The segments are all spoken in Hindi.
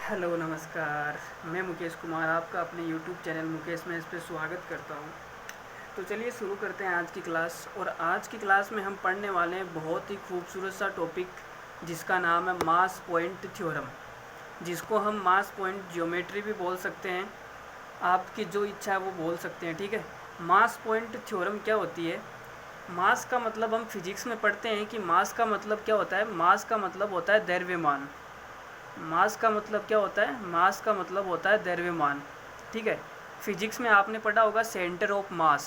हेलो नमस्कार। मैं मुकेश कुमार आपका अपने यूट्यूब चैनल मुकेश में इस पर स्वागत करता हूँ। तो चलिए शुरू करते हैं आज की क्लास। और आज की क्लास में हम पढ़ने वाले हैं बहुत ही खूबसूरत सा टॉपिक जिसका नाम है मास पॉइंट थ्योरम, जिसको हम मास पॉइंट ज्योमेट्री भी बोल सकते हैं। आपकी जो इच्छा है वो बोल सकते हैं, ठीक है। मास पॉइंट थ्योरम क्या होती है? मास का मतलब हम फिजिक्स में पढ़ते हैं कि मास का मतलब क्या होता है। मास का मतलब होता है द्रव्यमान। मास का मतलब क्या होता है? मास का मतलब होता है द्रव्यमान, ठीक है। फिजिक्स में आपने पढ़ा होगा सेंटर ऑफ मास,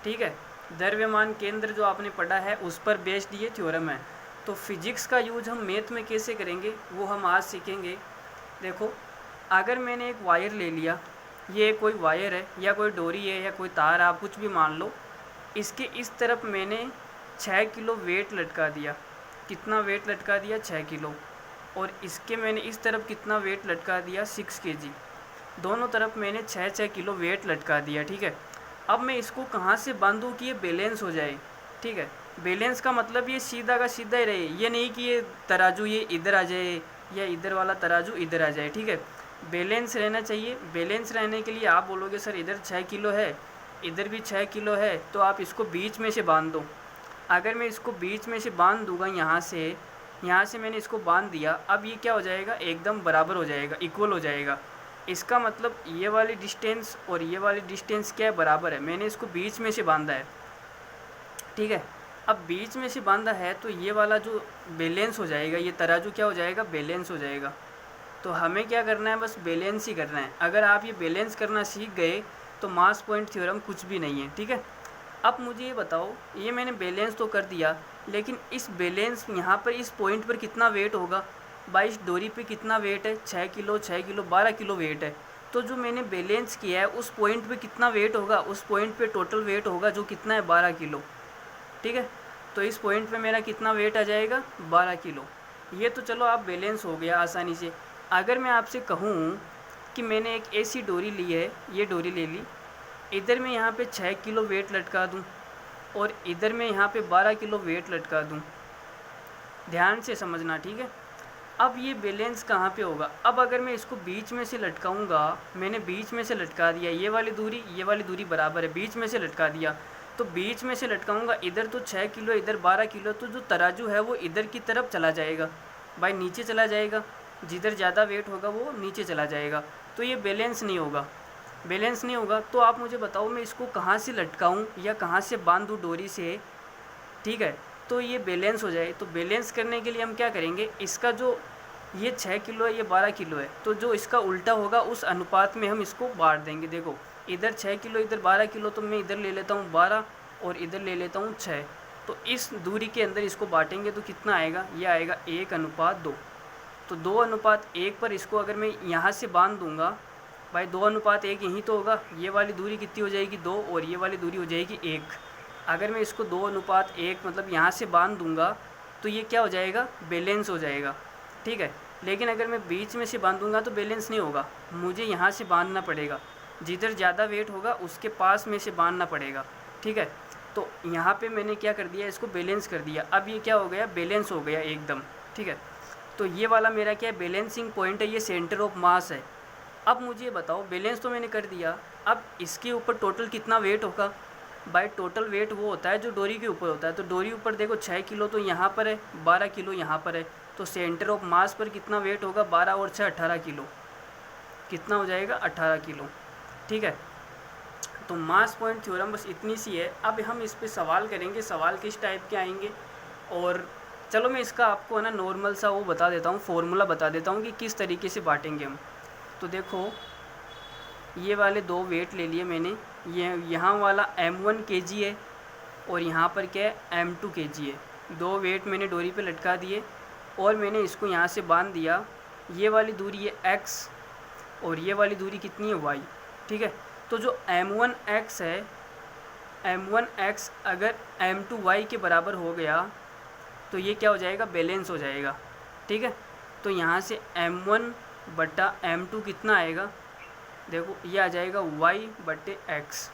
ठीक है। द्रव्यमान केंद्र जो आपने पढ़ा है उस पर बेस्ड ये थ्योरम है। तो फिजिक्स का यूज हम मैथ में कैसे करेंगे वो हम आज सीखेंगे। देखो, अगर मैंने एक वायर ले लिया, ये कोई वायर है या कोई डोरी है या कोई तार, आप कुछ भी मान लो। इसके इस तरफ मैंने 6 किलो वेट लटका दिया। कितना वेट लटका दिया? 6 किलो। और इसके मैंने इस तरफ कितना वेट लटका दिया? 6 केजी। दोनों तरफ मैंने 6-6 किलो वेट लटका दिया, ठीक है। अब मैं इसको कहाँ से बांधूँ कि ये बैलेंस हो जाए, ठीक है। बैलेंस का मतलब ये सीधा का सीधा ही रहे, ये नहीं कि ये तराजू ये इधर आ जाए या इधर वाला तराजू इधर आ जाए, ठीक है। बैलेंस रहना चाहिए। बैलेंस रहने के लिए आप बोलोगे सर इधर 6 किलो है, इधर भी 6 किलो है, तो आप इसको बीच में से बांध दो। अगर मैं इसको बीच में से बांध दूंगा, यहाँ से मैंने इसको बांध दिया, अब ये क्या हो जाएगा? एकदम बराबर हो जाएगा, इक्वल हो जाएगा। इसका मतलब ये वाली डिस्टेंस और ये वाली डिस्टेंस क्या है? बराबर है। मैंने इसको बीच में से बांधा है, ठीक है। अब बीच में से बांधा है तो ये वाला जो बैलेंस हो जाएगा, ये तराजू क्या हो जाएगा? बैलेंस हो जाएगा। तो हमें क्या करना है? बस बैलेंस ही करना है। अगर आप ये बैलेंस करना सीख गए तो मास पॉइंट थ्योरम कुछ भी नहीं है, ठीक है। अब मुझे ये बताओ, ये मैंने बैलेंस तो कर दिया, लेकिन इस बैलेंस यहाँ पर इस पॉइंट पर कितना वेट होगा? 22 डोरी पे कितना वेट है? 6 किलो, 6 किलो 12 किलो वेट है। तो जो मैंने बैलेंस किया है उस पॉइंट पे कितना वेट होगा? उस पॉइंट पे टोटल वेट होगा जो कितना है? 12 किलो, ठीक है। तो इस पॉइंट पे मेरा कितना वेट आ जाएगा? 12 किलो। ये तो चलो आप बैलेंस हो गया आसानी से। अगर मैं आपसे कहूँ कि मैंने एक ऐसी डोरी ली है, ये डोरी ले ली, इधर मैं यहाँ पे 6 किलो वेट लटका दूँ और इधर मैं यहाँ पे 12 किलो वेट लटका दूँ। ध्यान से समझना, ठीक है। अब ये बैलेंस कहाँ पे होगा? अब अगर मैं इसको बीच में से लटकाऊंगा, मैंने बीच में से लटका दिया, ये वाली दूरी बराबर है, बीच में से लटका दिया। तो बीच में से लटकाऊंगा, इधर तो 6 किलो इधर 12 किलो, तो जो तराजू है वो इधर की तरफ चला जाएगा, भाई नीचे चला जाएगा। जिधर ज़्यादा वेट होगा वो नीचे चला जाएगा। तो ये बैलेंस नहीं होगा। बैलेंस नहीं होगा तो आप मुझे बताओ मैं इसको कहाँ से लटकाऊँ या कहाँ से बांधूँ डोरी से, ठीक है। तो ये बैलेंस हो जाए। तो बैलेंस करने के लिए हम क्या करेंगे? इसका जो ये 6 किलो है, ये 12 किलो है, तो जो इसका उल्टा होगा उस अनुपात में हम इसको बांट देंगे। देखो, इधर 6 किलो इधर 12 किलो, तो मैं इधर ले लेता हूँ 12 और इधर ले लेता हूँ 6। तो इस दूरी के अंदर इसको बांटेंगे तो कितना आएगा? ये आएगा 1:2। तो 2:1 पर इसको अगर मैं यहाँ से बांध दूंगा, भाई 2:1 यहीं तो होगा। ये वाली दूरी कितनी हो जाएगी? 2, और ये वाली दूरी हो जाएगी 1। अगर मैं इसको 2:1 मतलब यहाँ से बांध दूंगा तो ये क्या हो जाएगा? बैलेंस हो जाएगा, ठीक है। लेकिन अगर मैं बीच में से बांधूंगा तो बैलेंस नहीं होगा, मुझे यहाँ से बांधना पड़ेगा। जिधर ज़्यादा वेट होगा उसके पास में से बांधना पड़ेगा, ठीक है। तो यहाँ पे मैंने क्या कर दिया? इसको बैलेंस कर दिया। अब ये क्या हो गया? बैलेंस हो गया एकदम, ठीक है। तो ये वाला मेरा क्या है? बैलेंसिंग पॉइंट है, ये सेंटर ऑफ मास है। अब मुझे बताओ, बैलेंस तो मैंने कर दिया, अब इसके ऊपर टोटल कितना वेट होगा? बाय टोटल वेट वो होता है जो डोरी के ऊपर होता है। तो डोरी ऊपर देखो 6 किलो तो यहाँ पर है, 12 किलो यहाँ पर है। तो सेंटर ऑफ मास पर कितना वेट होगा? 12 और 6 18 किलो। कितना हो जाएगा? 18 किलो, ठीक है। तो मास पॉइंट थ्योरम बस इतनी सी है। अब हम इस पे सवाल करेंगे। सवाल किस टाइप के आएंगे? और चलो मैं इसका आपको है ना नॉर्मल सा वो बता देता हूँ, फॉर्मूला बता देता हूँ कि किस तरीके से बांटेंगे हम। तो देखो, ये वाले 2 वेट ले लिए मैंने। ये यहाँ वाला M1 kg है और यहाँ पर क्या है? M2 kg है। 2 वेट मैंने डोरी पे लटका दिए और मैंने इसको यहाँ से बांध दिया। ये वाली दूरी है x और ये वाली दूरी कितनी है? y, ठीक है। तो जो M1x है, M1x अगर M2y के बराबर हो गया तो ये क्या हो जाएगा? बैलेंस हो जाएगा, ठीक है। तो यहाँ से M1/M2 कितना आएगा? देखो, ये आ जाएगा y/x,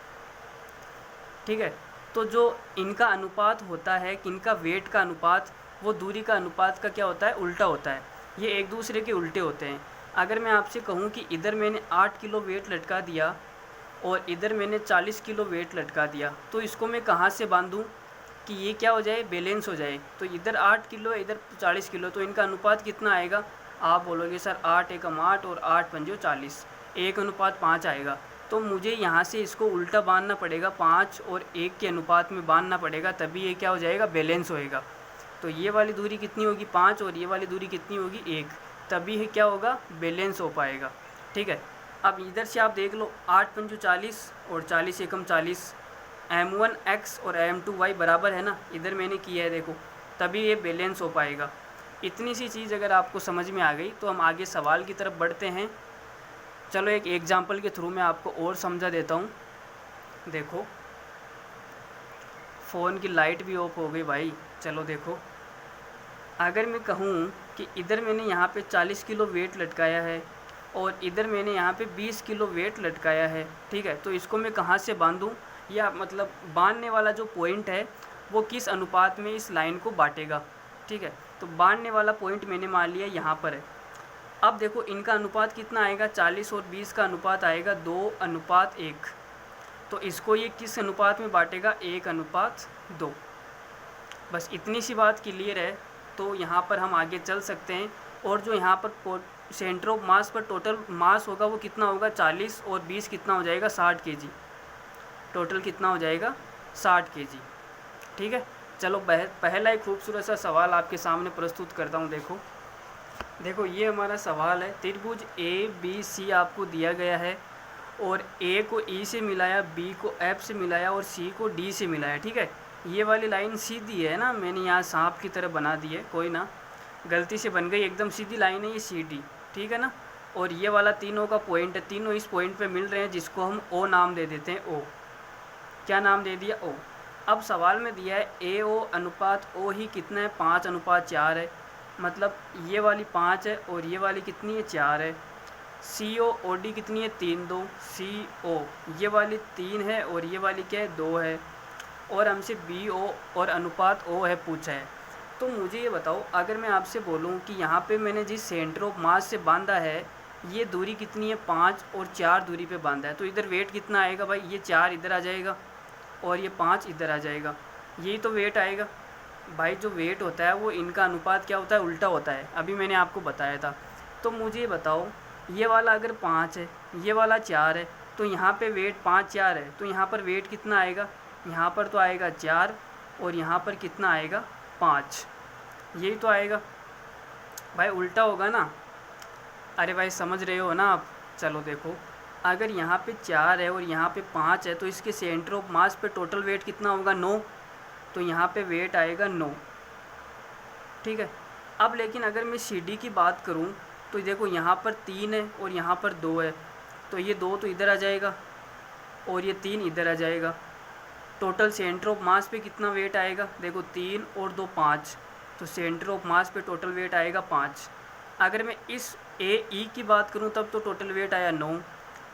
ठीक है। तो जो इनका अनुपात होता है, इनका वेट का अनुपात, वो दूरी का अनुपात का क्या होता है? उल्टा होता है। ये एक दूसरे के उल्टे होते हैं। अगर मैं आपसे कहूँ कि इधर मैंने 8 किलो वेट लटका दिया और इधर मैंने 40 किलो वेट लटका दिया, तो इसको मैं कहाँ से बांधूँ कि ये क्या हो जाए, बैलेंस हो जाए। तो इधर 8 किलो इधर 40 किलो, तो इनका अनुपात कितना आएगा। आप बोलोगे सर 8 एकम 8 और 8 पंजो 40, 1:5 आएगा। तो मुझे यहाँ से इसको उल्टा बांधना पड़ेगा, 5 और 1 के अनुपात में बांधना पड़ेगा, तभी ये क्या हो जाएगा, बैलेंस होएगा। तो ये वाली दूरी कितनी होगी 5 और ये वाली दूरी कितनी होगी 1, तभी ये क्या होगा, बैलेंस हो पाएगा। ठीक है। अब इधर से आप देख लो 8 पंजो 40 और 40 एकम 40, m1x और m2y बराबर है ना, इधर मैंने किया है देखो, तभी ये बैलेंस हो पाएगा। इतनी सी चीज़ अगर आपको समझ में आ गई तो हम आगे सवाल की तरफ बढ़ते हैं। चलो एक एग्जांपल के थ्रू मैं आपको और समझा देता हूँ। देखो फ़ोन की लाइट भी ऑफ हो गई भाई। चलो देखो, अगर मैं कहूँ कि इधर मैंने यहाँ पे 40 किलो वेट लटकाया है और इधर मैंने यहाँ पे 20 किलो वेट लटकाया है, ठीक है, तो इसको मैं कहाँ से बांधूँ, या मतलब बांधने वाला जो पॉइंट है वो किस अनुपात में इस लाइन को बांटेगा। ठीक है, तो बांधने वाला पॉइंट मैंने मान लिया यहाँ पर है। अब देखो इनका अनुपात कितना आएगा, 40 और 20 का अनुपात आएगा 2:1। तो इसको ये किस अनुपात में बांटेगा, 1:2। बस इतनी सी बात क्लियर है। तो यहाँ पर हम आगे चल सकते हैं। और जो यहाँ पर सेंटर ऑफ मास पर टोटल मास होगा वो कितना होगा, 40 और 20 कितना हो जाएगा, 60 kg। टोटल कितना हो जाएगा, 60 kg। ठीक है। चलो पहला एक खूबसूरत सा सवाल आपके सामने प्रस्तुत करता हूँ। देखो ये हमारा सवाल है। त्रिभुज ABC आपको दिया गया है और A को E से मिलाया, B को F से मिलाया और C को D से मिलाया। ठीक है, ये वाली लाइन सीधी है ना, मैंने यहाँ सांप की तरह बना दी है, कोई ना, गलती से बन गई, एकदम सीधी लाइन है ये CD। ठीक है ना। और ये वाला तीनों का पॉइंट है, तीनों इस पॉइंट पे मिल रहे हैं, जिसको हम O नाम दे देते हैं। O क्या नाम दे दिया, O। अब सवाल में दिया है AO अनुपात O ही कितना है, 5:4 है। मतलब ये वाली 5 है और ये वाली कितनी है, 4 है। CO OD कितनी है, 3:2। CO ये वाली 3 है और ये वाली क्या है, 2 है। और हमसे BO और अनुपात O है पूछा है। तो मुझे ये बताओ, अगर मैं आपसे बोलूँ कि यहाँ पे मैंने जिस सेंटर ऑफ मास से बांधा है ये दूरी कितनी है, 5 और 4 दूरी पे बांधा है, तो इधर वेट कितना आएगा भाई, ये 4 इधर आ जाएगा और ये 5 इधर आ जाएगा, यही तो वेट आएगा भाई। जो वेट होता है वो इनका अनुपात क्या होता है, उल्टा होता है, अभी मैंने आपको बताया था। तो मुझे बताओ, ये वाला अगर 5 है, ये वाला 4 है, तो यहाँ पे वेट 5 4 है, तो यहाँ पर वेट कितना आएगा, यहाँ पर तो आएगा 4 और यहाँ पर कितना आएगा, 5, यही तो आएगा भाई, उल्टा होगा ना। अरे भाई समझ रहे हो ना आप। चलो देखो, अगर यहाँ पे 4 है और यहाँ पे 5 है, तो इसके सेंटर ऑफ मास पे टोटल वेट कितना होगा, 9, तो यहाँ पे वेट आएगा 9। ठीक है। अब लेकिन अगर मैं CD की बात करूँ तो देखो यहाँ पर 3 है और यहाँ पर 2 है, तो ये 2 तो इधर आ जाएगा और ये 3 इधर आ जाएगा। टोटल सेंटर ऑफ मास पे कितना वेट आएगा, देखो 3 और 2 5, तो सेंटर ऑफ मास पे टोटल वेट आएगा 5। अगर मैं इस AE की बात करूँ तब तो टोटल वेट आया 9।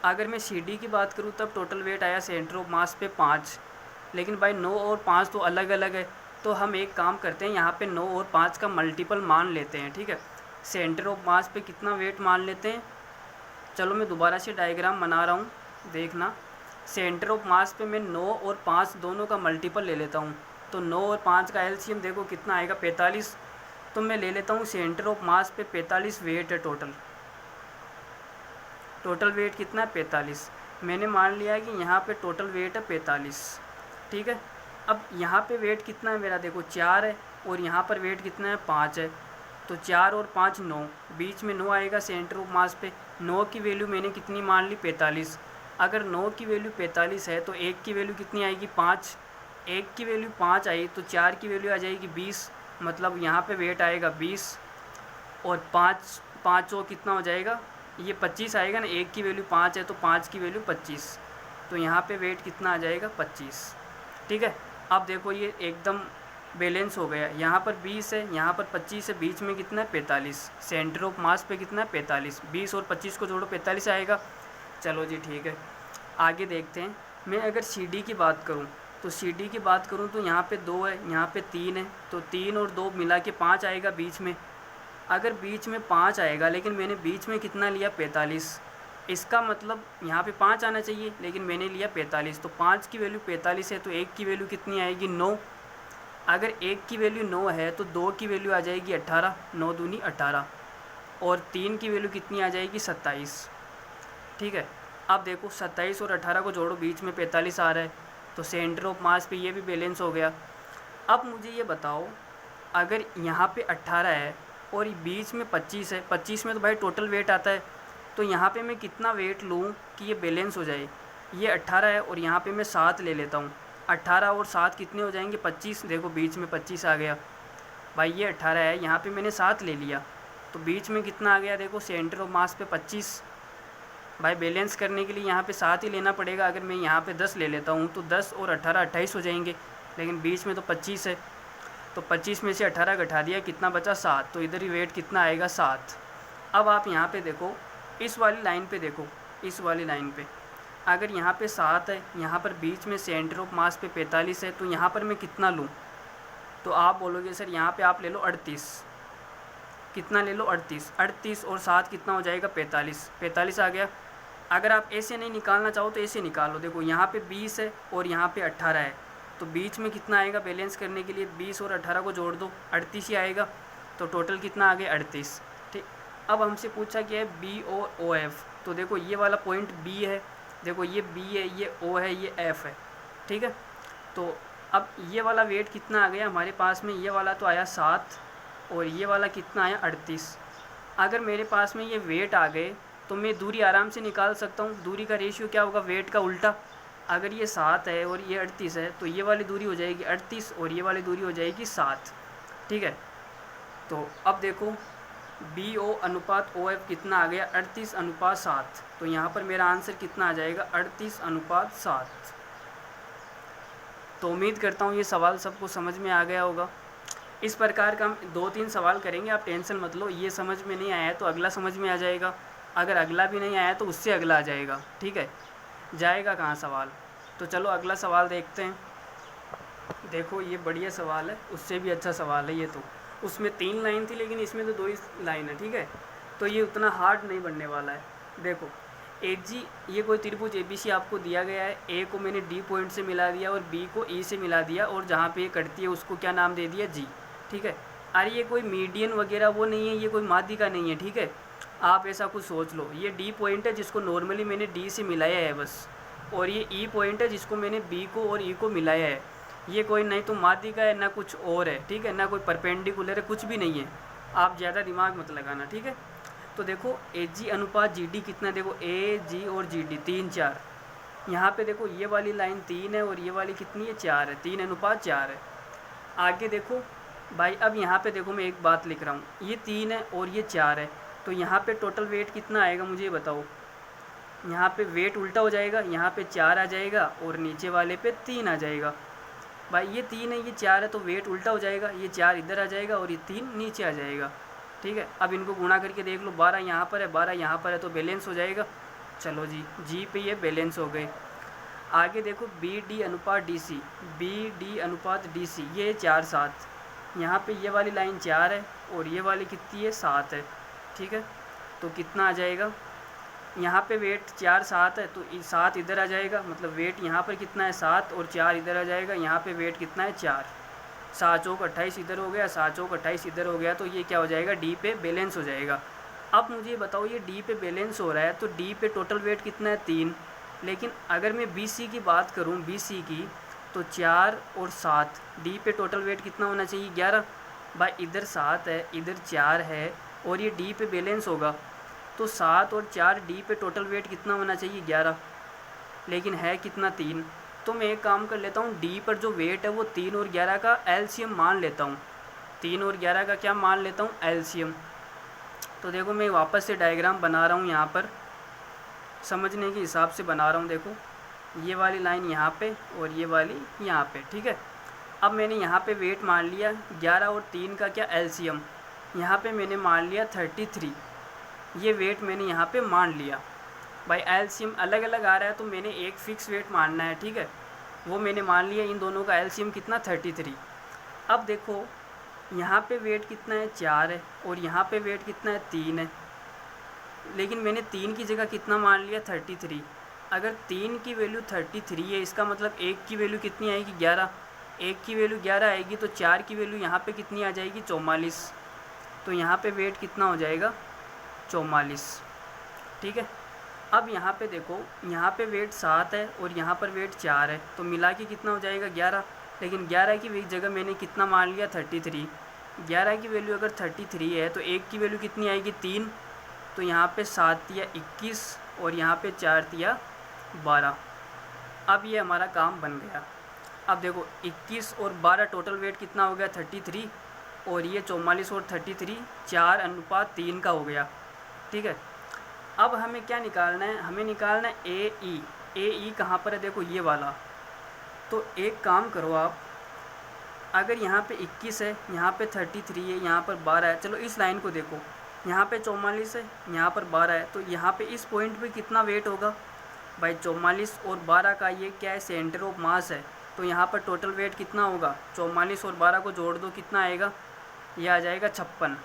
अगर मैं CD की बात करूँ तब टोटल वेट आया सेंटर ऑफ मास पे 5। लेकिन भाई 9 और 5 तो अलग अलग है, तो हम एक काम करते हैं, यहाँ पे 9 और 5 का मल्टीपल मान लेते हैं। ठीक है, सेंटर ऑफ मास पे कितना वेट मान लेते हैं। चलो मैं दोबारा से डायग्राम बना रहा हूँ, देखना। सेंटर ऑफ मास पे मैं 9 और 5 दोनों का मल्टीपल ले लेता हूँ, तो 9 और 5 का LCM देखो कितना आएगा, 45। तो मैं ले लेता हूँ सेंटर ऑफ मास पे 45 वेट है टोटल वेट कितना है, 45। मैंने मान लिया है कि यहाँ पे टोटल वेट है 45। ठीक है। अब यहाँ पे वेट कितना है मेरा, देखो 4 है और यहाँ पर वेट कितना है, 5 है, तो 4 और 5 9, बीच में 9 आएगा सेंटर ऑफ मास पे। 9 की वैल्यू मैंने कितनी मान ली, 45। अगर 9 की वैल्यू 45 है तो 1 की वैल्यू कितनी आएगी, 5। 1 की वैल्यू 5 आई तो 4 की वैल्यू आ जाएगी 20, मतलब यहाँ पे वेट आएगा 20 और 5 और कितना हो जाएगा, ये 25 आएगा ना। 1 की वैल्यू 5 है तो 5 की वैल्यू 25, तो यहाँ पे वेट कितना आ जाएगा, 25। ठीक है। अब देखो ये एकदम बैलेंस हो गया, यहाँ पर 20 है, यहाँ पर 25 है, बीच में कितना है, 45। सेंटर ऑफ मास पे कितना है, 45। 20 और 25 को जोड़ो, 45 आएगा। चलो जी ठीक है, आगे देखते हैं। मैं अगर CD की बात करूँ तो CD की बात करूँ तो यहाँ पे 2 है, यहाँ पे 3 है, तो 3 और 2 मिला के 5 आएगा बीच में। अगर बीच में 5 आएगा लेकिन मैंने बीच में कितना लिया 45, इसका मतलब यहाँ पे 5 आना चाहिए लेकिन मैंने लिया 45। तो 5 की वैल्यू 45 है तो 1 की वैल्यू कितनी आएगी 9। अगर 1 की वैल्यू 9 है तो 2 की वैल्यू आ जाएगी 18, 9 दूनी 18, और 3 की वैल्यू कितनी आ जाएगी 27। ठीक है, अब देखो 27 और 18 को जोड़ो, बीच में 45 आ रहा है, तो सेंटर ऑफ मास पे ये भी बैलेंस हो गया। अब मुझे ये बताओ, अगर यहाँ पे 18 है और बीच में 25 है, 25 में तो भाई टोटल वेट आता है, तो यहाँ पे मैं कितना वेट लूँ कि ये बैलेंस हो जाए। ये 18 है और यहाँ पे मैं 7 ले लेता हूँ। 18 और 7 कितने हो जाएंगे 25, देखो बीच में 25 आ गया। भाई ये 18 है, यहाँ पे मैंने 7 ले लिया, तो बीच में कितना आ गया, देखो सेंटर ऑफ मास पे 25। भाई बैलेंस करने के लिए यहाँ पे 7 ही लेना पड़ेगा। अगर मैं यहाँ पे 10 ले लेता हूँ तो 10 और 18 28 हो जाएंगे, लेकिन बीच में तो 25 है, तो 25 में से 18 घटा दिया, कितना बचा 7, तो इधर ही वेट कितना आएगा 7। अब आप यहाँ पे देखो, इस वाली लाइन पे देखो, इस वाली लाइन पे अगर यहाँ पे 7 है, यहाँ पर बीच में सेंटर ऑफ मास पे 45 है, तो यहाँ पर मैं कितना लूँ, तो आप बोलोगे सर यहाँ पे आप ले लो 38। कितना ले लो 38, 38 और 7 कितना हो जाएगा 45, 45 आ गया। अगर आप ऐसे नहीं निकालना चाहो तो ऐसे निकालो, देखो यहाँ पे 20 है और यहाँ पे 18 है, तो बीच में कितना आएगा बैलेंस करने के लिए, 20 और 18 को जोड़ दो, 38 ही आएगा, तो टोटल कितना आ गया 38। ठीक, अब हमसे पूछा क्या है बी और ओ एफ, तो देखो ये वाला पॉइंट बी है, देखो ये बी है, ये ओ है, ये एफ है। ठीक है, तो अब ये वाला वेट कितना आ गया हमारे पास में, ये वाला तो आया 7 और ये वाला कितना आया 38। अगर मेरे पास में ये वेट आ गए तो मैं दूरी आराम से निकाल सकता हूँ। दूरी का रेशियो क्या होगा, वेट का उल्टा। अगर ये 7 है और ये 38 है तो ये वाली दूरी हो जाएगी 38 और ये वाली दूरी हो जाएगी 7। ठीक है, तो अब देखो बी ओ अनुपात ओ एफ कितना आ गया 38 अनुपात 7, तो यहाँ पर मेरा आंसर कितना आ जाएगा 38 अनुपात 7। तो उम्मीद करता हूँ ये सवाल सबको समझ में आ गया होगा। इस प्रकार का हम 2-3 सवाल करेंगे, आप टेंशन मत लो। ये समझ में नहीं आया तो अगला समझ में आ जाएगा, अगर अगला भी नहीं आया तो उससे अगला आ जाएगा। ठीक है, जाएगा कहाँ सवाल। तो चलो अगला सवाल देखते हैं। देखो ये बढ़िया सवाल है, उससे भी अच्छा सवाल है ये तो। उसमें 3 लाइन थी लेकिन इसमें तो 2 ही लाइन है। ठीक है, तो ये उतना हार्ड नहीं बनने वाला है। देखो एक जी, ये कोई त्रिभुज एबीसी आपको दिया गया है। ए को मैंने डी पॉइंट से मिला दिया और बी को ई से मिला दिया, और जहाँ पे ये कटती है उसको क्या नाम दे दिया जी। ठीक है, अरे ये कोई मीडियन वगैरह वो नहीं है, ये कोई माध्यिका नहीं है। ठीक है, आप ऐसा कुछ सोच लो, ये डी पॉइंट है जिसको नॉर्मली मैंने डी से मिलाया है बस, और ये ई पॉइंट है जिसको मैंने बी को और ई को मिलाया है। ये कोई नहीं तो माध्यिका है ना कुछ और है। ठीक है, ना कोई परपेंडिकुलर है, कुछ भी नहीं है। आप ज़्यादा दिमाग मत लगाना। ठीक है, तो देखो ए जी अनुपात जी डी कितना, देखो ए जी और जी डी 3 4। यहाँ पे देखो ये वाली लाइन 3 है और ये वाली कितनी है 4 है, 3 अनुपात 4 है। आगे देखो भाई, अब यहाँ पे देखो मैं एक बात लिख रहा हूँ, ये 3 है और ये 4 है, तो यहाँ पे टोटल वेट कितना आएगा मुझे बताओ। यहाँ पे वेट उल्टा हो जाएगा, यहाँ पे 4 आ जाएगा और नीचे वाले पे 3 आ जाएगा। भाई ये 3 है, ये 4 है, तो वेट उल्टा हो जाएगा, ये 4 इधर आ जाएगा और ये 3 नीचे आ जाएगा। ठीक है, अब इनको गुणा करके देख लो, 12 यहाँ पर है 12 यहाँ पर है, तो बैलेंस हो जाएगा। चलो जी, जी पे ये बैलेंस हो गए। आगे देखो बी डी अनुपात डी सी, बी डी अनुपात डी सी, ये 4 7। यहाँ पे ये वाली लाइन 4 है और ये वाली कितनी है 7 है। ठीक है, तो कितना आ जाएगा, यहाँ पे वेट 4 7 है, तो 7 इधर आ जाएगा, मतलब वेट यहाँ पर कितना है 7 और 4 इधर आ जाएगा। यहाँ पे वेट कितना है 4, 7 चौक 28 इधर हो गया, 7 चौक 28 इधर हो गया, तो ये क्या हो जाएगा डी पे बैलेंस हो जाएगा। अब मुझे बताओ, ये डी पे बैलेंस हो रहा है तो डी पे टोटल वेट कितना है 3, लेकिन अगर मैं बी सी की बात करूँ, बी सी की, तो 4 और 7, डी पे टोटल वेट कितना होना चाहिए 11। भाई इधर 7 है इधर 4 है और ये डी पे बैलेंस होगा, तो 7 और 4 डी पे टोटल वेट कितना होना चाहिए 11, लेकिन है कितना 3। तो मैं एक काम कर लेता हूँ, डी पर जो वेट है वो 3 और 11 का एलसीएम मान लेता हूँ। 3 और 11 का क्या मान लेता हूँ, एलसीएम। तो देखो मैं वापस से डायग्राम बना रहा हूँ, यहाँ पर समझने के हिसाब से बना रहा हूँ। देखो ये वाली लाइन यहाँ पे और ये वाली यहाँ पे। ठीक है, अब मैंने यहाँ पे वेट मान लिया 11 और 3 का क्या एलसीएम, यहाँ पे मैंने मान लिया 33। ये वेट मैंने यहाँ पे मान लिया। भाई एलसीएम अलग अलग आ रहा है तो मैंने एक फ़िक्स वेट मानना है। ठीक है, वो मैंने मान लिया, इन दोनों का एलसीएम कितना 33। अब देखो यहाँ पे वेट कितना है 4 है और यहाँ पे वेट कितना है 3 है, लेकिन मैंने 3 की जगह कितना मान लिया 33। अगर 3 की वैल्यू 33 है इसका मतलब 1 की वैल्यू कितनी आएगी 11, 1 की वैल्यू 11 आएगी तो 4 की वैल्यू यहाँ पे कितनी आ जाएगी 44। तो यहाँ पे वेट कितना हो जाएगा 44। ठीक है। अब यहाँ पे देखो, यहाँ पे वेट 7 है और यहाँ पर वेट 4 है, तो मिला के कितना हो जाएगा 11, लेकिन 11 की जगह मैंने कितना मान लिया 33। 11 की वैल्यू अगर 33 है तो 1 की वैल्यू कितनी आएगी 3, तो यहाँ पे 7 या 21 और यहाँ पे 4 या 12। अब ये हमारा काम बन गया। अब देखो 21 और 12 टोटल वेट कितना हो गया 33, और ये 44 और 33 4:3 का हो गया। ठीक है। अब हमें क्या निकालना है, हमें निकालना है ए ई कहाँ पर है, देखो ये वाला। तो एक काम करो आप, अगर यहाँ पे 21 है, यहाँ पे 33 है, यहाँ पर 12 है, चलो इस लाइन को देखो, यहाँ पे 44 है, यहाँ पर 12 है, तो यहाँ पे इस पॉइंट पे कितना वेट होगा भाई 44 और 12 का ये क्या है सेंटर ऑफ मास है, तो यहाँ पर टोटल वेट कितना होगा 44 और 12 को जोड़ दो कितना आएगा, ये आ जाएगा 56।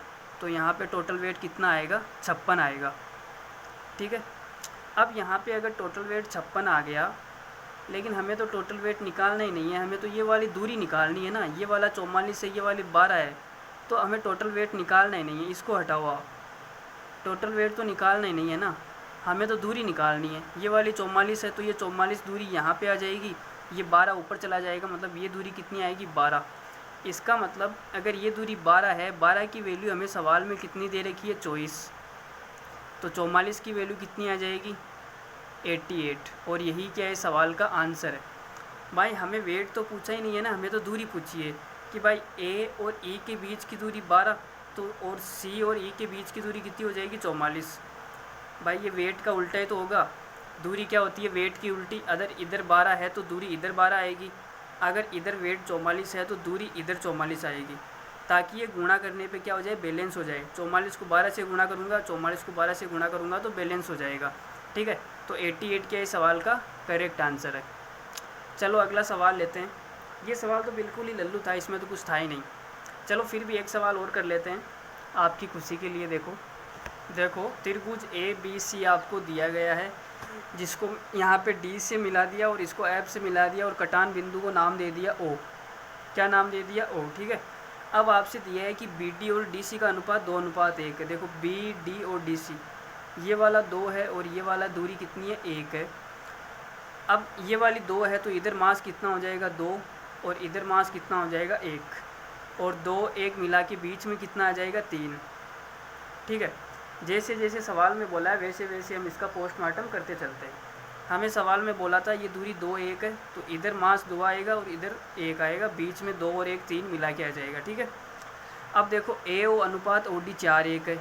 तो यहाँ पे टोटल वेट कितना आएगा 56 आएगा। ठीक है। अब यहाँ पे अगर टोटल वेट 56 आ गया, लेकिन हमें तो टोटल वेट निकालना ही नहीं है, हमें तो ये वाली दूरी निकालनी है ना, ये वाला 44 है, ये वाली 12 है, तो हमें टोटल वेट निकालना ही नहीं है, इसको हटाओ आप। टोटल वेट तो निकालना ही नहीं है ना, हमें तो दूरी निकालनी है। ये वाली 44 है तो ये 44 दूरी यहाँ पे आ जाएगी, ये 12 ऊपर चला जाएगा, मतलब ये दूरी कितनी आएगी 12। इसका मतलब अगर ये दूरी 12 है, 12 की वैल्यू हमें सवाल में कितनी दे रखी है 24, तो 44 की वैल्यू कितनी आ जाएगी 88, और यही क्या है सवाल का आंसर है। भाई हमें वेट तो पूछा ही नहीं है ना, हमें तो दूरी पूछी है कि भाई ए और ई के बीच की दूरी 12, तो और सी और ई के बीच की दूरी कितनी हो जाएगी 44। भाई ये वेट का उल्टा ही तो होगा, दूरी क्या होती है वेट की उल्टी, अगर इधर 12 है तो दूरी इधर 12 आएगी, अगर इधर वेट 44 है तो दूरी इधर 44 आएगी, ताकि ये गुणा करने पे क्या हो जाए बैलेंस हो जाए। 44 को 12 से गुणा करूँगा, 44 को 12 से गुणा करूँगा तो बैलेंस हो जाएगा। ठीक है। तो 88 क्या इस सवाल का करेक्ट आंसर है। चलो अगला सवाल लेते हैं। ये सवाल तो बिल्कुल ही लल्लू था, इसमें तो कुछ था ही नहीं। चलो फिर भी एक सवाल और कर लेते हैं आपकी खुशी के लिए। देखो त्रिभुज ए बी सी आपको दिया गया है, जिसको यहाँ पे डी से मिला दिया और इसको एफ से मिला दिया और कटान बिंदु को नाम दे दिया ओ। क्या नाम दे दिया ओ। ठीक है। अब आपसे दिया है कि बी डी और डी सी का अनुपात 2:1 है। देखो बी डी और डी सी, ये वाला 2 है और ये वाला दूरी कितनी है 1 है। अब ये वाली 2 है तो इधर मास कितना हो जाएगा 2 और इधर मास कितना हो जाएगा 1, और 2 1 मिला के बीच में कितना आ जाएगा 3। ठीक है। जैसे जैसे सवाल में बोला है वैसे वैसे हम इसका पोस्टमार्टम करते चलते हैं। हमें सवाल में बोला था ये दूरी 2 1 है, तो इधर मास 2 आएगा और इधर 1 आएगा, बीच में 2 और 1 3 मिला के आ जाएगा। ठीक है। अब देखो ए ओ अनुपात ओ डी 4 1 है।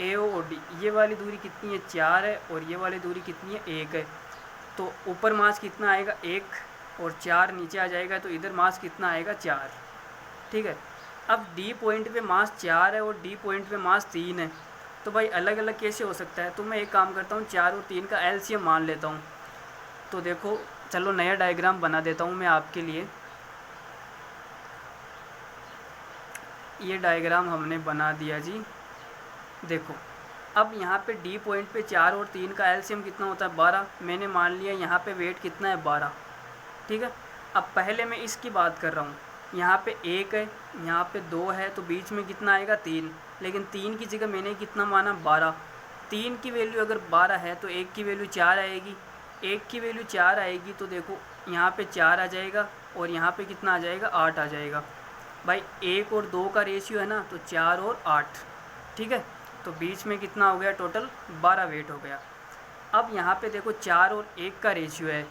ए ओ डी ये वाली दूरी कितनी है 4 है और ये वाली दूरी कितनी है 1 है, तो ऊपर मास कितना आएगा 1 और 4 नीचे आ जाएगा, तो इधर मास कितना आएगा 4। ठीक है। अब डी पॉइंट पे मास 4 है और डी पॉइंट पे मास 3 है, तो भाई अलग अलग कैसे हो सकता है। तो मैं एक काम करता हूँ 4 और 3 का एलसीएम मान लेता हूँ। तो देखो चलो नया डायग्राम बना देता हूँ मैं आपके लिए। ये डायग्राम हमने बना दिया जी। देखो अब यहाँ पे डी पॉइंट पे 4 और 3 का एलसीएम कितना होता है 12। मैंने मान लिया यहाँ पे वेट कितना है 12। ठीक है। अब पहले मैं इसकी बात कर रहा हूँ, यहाँ पे 1 है, यहाँ पे 2 है, तो बीच में कितना आएगा 3, लेकिन 3 की जगह मैंने कितना माना 12। 3 की वैल्यू अगर 12 है तो 1 की वैल्यू 4 आएगी, 1 की वैल्यू 4 आएगी, तो देखो यहाँ पे 4 आ जाएगा और यहाँ पे कितना आ जाएगा 8 आ जाएगा। भाई 1 और 2 का रेशियो है ना, तो 4 और 8। ठीक है। तो बीच में कितना हो गया टोटल 12 वेट हो गया। अब यहाँ पे देखो 4 और 1 का रेशियो है,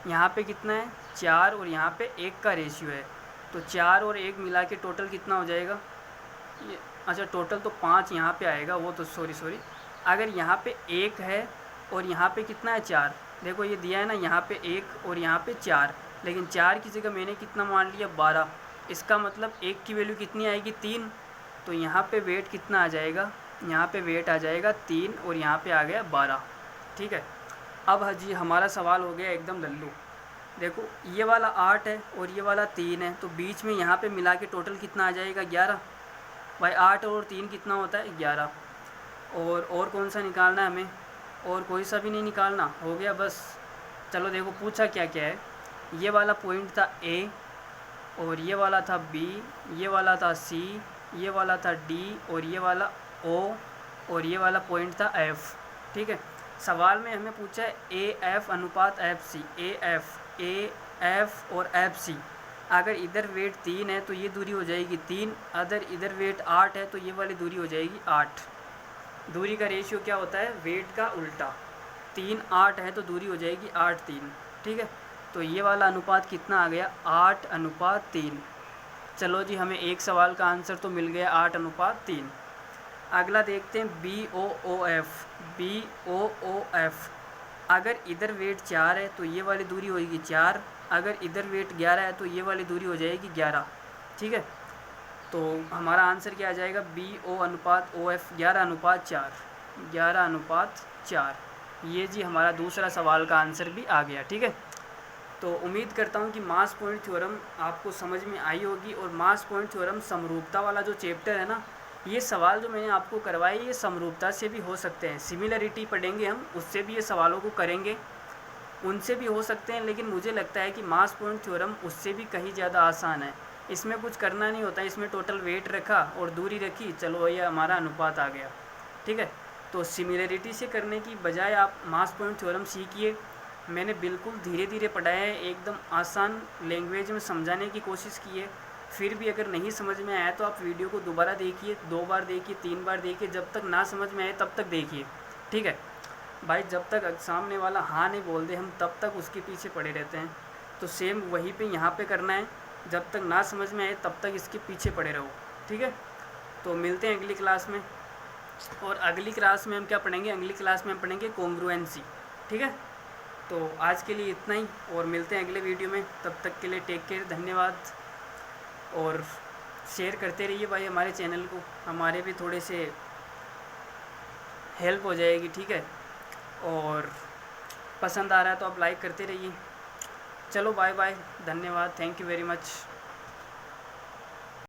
यहाँ पे कितना है 4 और यहाँ पे 1 का रेशियो है, तो 4 और 1 मिला के टोटल कितना हो जाएगा ये, अच्छा टोटल तो 5 यहाँ पे आएगा, वो तो सॉरी अगर यहाँ पे 1 है और यहाँ पे कितना है 4, देखो ये दिया है ना यहाँ पे 1 और यहाँ पे 4, लेकिन 4 की जगह मैंने कितना मान लिया 12। इसका मतलब 1 की वैल्यू कितनी आएगी 3, तो यहाँ पे वेट कितना आ जाएगा, यहाँ पे वेट आ जाएगा 3 और यहाँ पे आ गया 12। ठीक है। अब जी हमारा सवाल हो गया एकदम लल्लू। देखो ये वाला 8 है और ये वाला 3 है, तो बीच में यहाँ पे मिला के टोटल कितना आ जाएगा 11। भाई 8 और 3 कितना होता है 11। और कौन सा निकालना है हमें, और कोई सा भी नहीं निकालना, हो गया बस। चलो देखो पूछा क्या क्या है। ये वाला पॉइंट था ए, और ये वाला था बी, ये वाला था सी, ये वाला था डी, और ये वाला ओ, और ये वाला पॉइंट था एफ। ठीक है, सवाल में हमें पूछा है ए एफ अनुपात एफ सी, ए एफ और एफ सी। अगर इधर वेट 3 है तो ये दूरी हो जाएगी 3, अगर इधर वेट 8 है तो ये वाली दूरी हो जाएगी 8। दूरी का रेशियो क्या होता है, वेट का उल्टा। 3 8 है तो दूरी हो जाएगी 8 3। ठीक है, तो ये वाला अनुपात कितना आ गया 8:3। चलो जी, हमें एक सवाल का आंसर तो मिल गया 8:3। अगला देखते हैं BOOF। अगर इधर वेट 4 है तो ये वाली दूरी होगी 4, अगर इधर वेट 11 है तो ये वाली दूरी हो जाएगी 11। ठीक है, तो हमारा आंसर क्या आ जाएगा BO/OF 11:4, 11:4। ये जी हमारा दूसरा सवाल का आंसर भी आ गया। ठीक है, तो उम्मीद करता हूँ कि मास पॉइंट थ्योरम आपको समझ में आई होगी। और मास पॉइंट थ्योरम समरूपता वाला जो चैप्टर है ना, ये सवाल जो मैंने आपको करवाए ये समरूपता से भी हो सकते हैं। सिमिलरिटी पढ़ेंगे हम, उससे भी ये सवालों को करेंगे, उनसे भी हो सकते हैं। लेकिन मुझे लगता है कि मास पॉइंट थ्योरम उससे भी कहीं ज़्यादा आसान है। इसमें कुछ करना नहीं होता, इसमें टोटल वेट रखा और दूरी रखी, चलो ये हमारा अनुपात आ गया। ठीक है, तो सिमिलरिटी से करने की बजाय आप मास पॉइंट थ्योरम सीखिए। मैंने बिल्कुल धीरे धीरे पढ़ाया है, एकदम आसान लैंग्वेज में समझाने की कोशिश की है। फिर भी अगर नहीं समझ में आया तो आप वीडियो को दोबारा देखिए, 2 बार देखिए, 3 बार देखिए, जब तक ना समझ में आए तब तक देखिए। ठीक है भाई, जब तक सामने वाला हाँ नहीं बोल दे हम तब तक उसके पीछे पड़े रहते हैं। तो सेम वहीं पे यहाँ पे करना है, जब तक ना समझ में आए तब तक इसके पीछे पड़े रहो। ठीक है, तो मिलते हैं अगली क्लास में। और अगली क्लास में हम क्या पढ़ेंगे, अगली क्लास में हम पढ़ेंगे कॉन्ग्रुएंसी। ठीक है, तो आज के लिए इतना ही, और मिलते हैं अगले वीडियो में। तब तक के लिए टेक केयर, धन्यवाद। और शेयर करते रहिए भाई हमारे चैनल को, हमारे भी थोड़े से हेल्प हो जाएगी। ठीक है, और पसंद आ रहा है तो आप लाइक करते रहिए। चलो बाय बाय, धन्यवाद, थैंक यू वेरी मच।